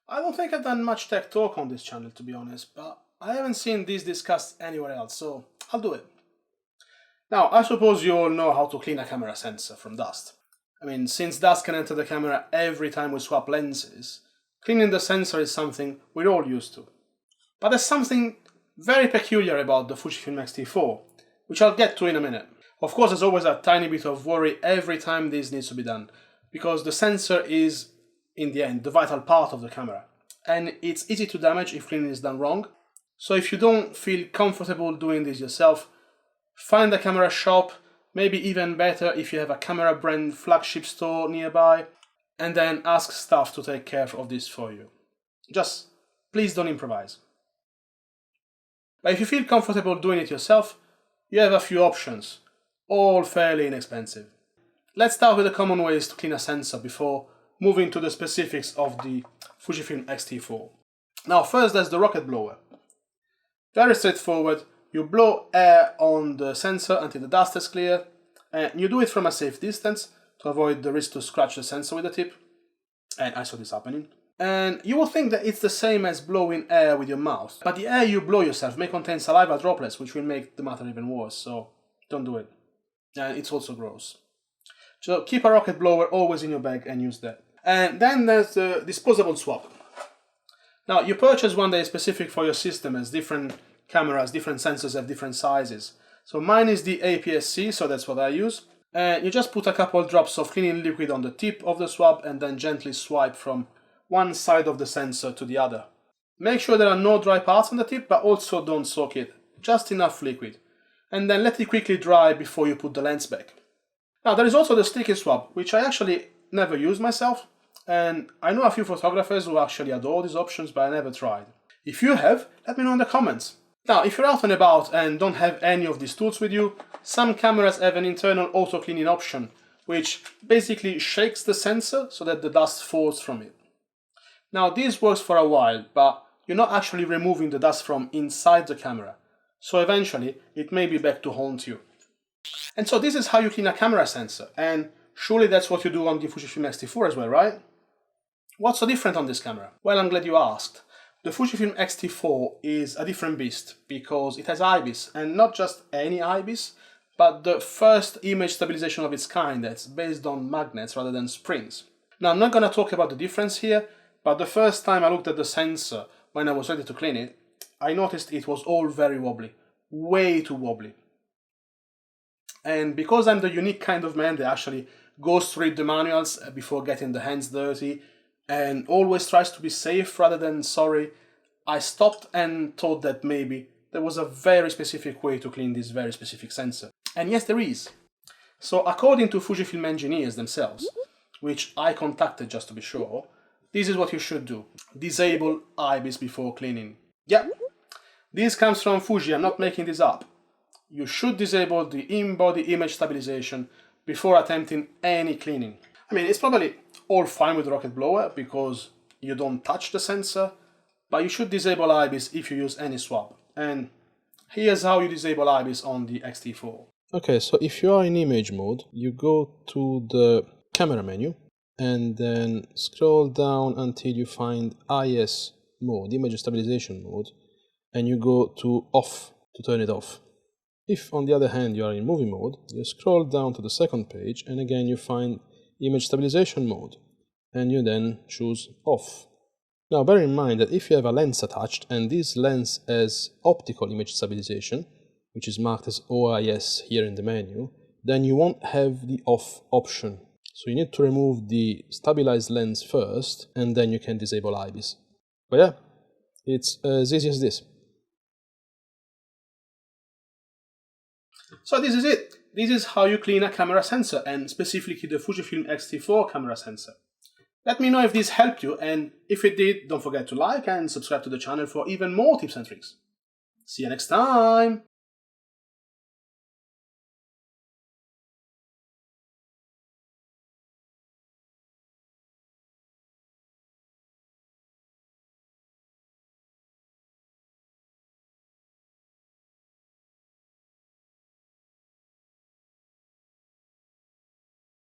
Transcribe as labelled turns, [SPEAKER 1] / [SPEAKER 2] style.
[SPEAKER 1] I don't think I've done much tech talk on this channel, to be honest, but I haven't seen this discussed anywhere else, so I'll do it. Now, I suppose you all know how to clean a camera sensor from dust. I mean, since dust can enter the camera every time we swap lenses, cleaning the sensor is something we're all used to. But there's something very peculiar about the Fujifilm X-T4, which I'll get to in a minute. Of course, there's always a tiny bit of worry every time this needs to be done, because the sensor is, in the end, the vital part of the camera, and it's easy to damage if cleaning is done wrong. So if you don't feel comfortable doing this yourself, find a camera shop, maybe even better if you have a camera brand flagship store nearby, and then ask staff to take care of this for you. Just please don't improvise. But if you feel comfortable doing it yourself, you have a few options, all fairly inexpensive. Let's start with the common ways to clean a sensor before moving to the specifics of the Fujifilm X-T4. Now first there's the rocket blower. Very straightforward, you blow air on the sensor until the dust is clear, and you do it from a safe distance to avoid the risk to scratch the sensor with the tip, and I saw this happening. And you will think that it's the same as blowing air with your mouth, but the air you blow yourself may contain saliva droplets, which will make the matter even worse, so don't do it. And it's also gross. So keep a rocket blower always in your bag and use that. And then there's the disposable swab. Now you purchase one that is specific for your system, as different cameras, different sensors have different sizes. So mine is the APS-C, so that's what I use. And you just put a couple drops of cleaning liquid on the tip of the swab and then gently swipe from one side of the sensor to the other. Make sure there are no dry parts on the tip, but also don't soak it, just enough liquid. And then let it quickly dry before you put the lens back. Now there is also the sticky swab, which I actually never use myself, and I know a few photographers who actually adore these options, but I never tried. If you have, let me know in the comments. Now, if you're out and about and don't have any of these tools with you, some cameras have an internal auto cleaning option, which basically shakes the sensor so that the dust falls from it. Now this works for a while, but you're not actually removing the dust from inside the camera, so eventually it may be back to haunt you. And so this is how you clean a camera sensor, and surely that's what you do on the Fujifilm X-T4 as well, right? What's so different on this camera? Well, I'm glad you asked. The Fujifilm X-T4 is a different beast because it has IBIS, and not just any IBIS, but the first image stabilization of its kind that's based on magnets rather than springs. Now I'm not going to talk about the difference here, but the first time I looked at the sensor when I was ready to clean it, I noticed it was all very wobbly, way too wobbly. And because I'm the unique kind of man that actually goes to read the manuals before getting the hands dirty and always tries to be safe rather than sorry, I stopped and thought that maybe there was a very specific way to clean this very specific sensor. And yes, there is. So according to Fujifilm engineers themselves, which I contacted just to be sure, this is what you should do. Disable IBIS before cleaning. Yep, this comes from Fuji, I'm not making this up. You should disable the in-body image stabilization before attempting any cleaning. I mean, it's probably all fine with the rocket blower because you don't touch the sensor, but you should disable IBIS if you use any swab. And here's how you disable IBIS on the X-T4. Okay, so if you are in image mode, you go to the camera menu and then scroll down until you find IS mode, image stabilization mode, and you go to off to turn it off. If, on the other hand, you are in movie mode, you scroll down to the second page and again you find image stabilization mode, and you then choose off. Now bear in mind that if you have a lens attached and this lens has optical image stabilization, which is marked as OIS here in the menu, then you won't have the off option. So you need to remove the stabilized lens first and then you can disable IBIS. But yeah, it's as easy as this. So this is it. This is how you clean a camera sensor, and specifically the Fujifilm X-T4 camera sensor. Let me know if this helped you, and if it did, don't forget to like and subscribe to the channel for even more tips and tricks. See you next time!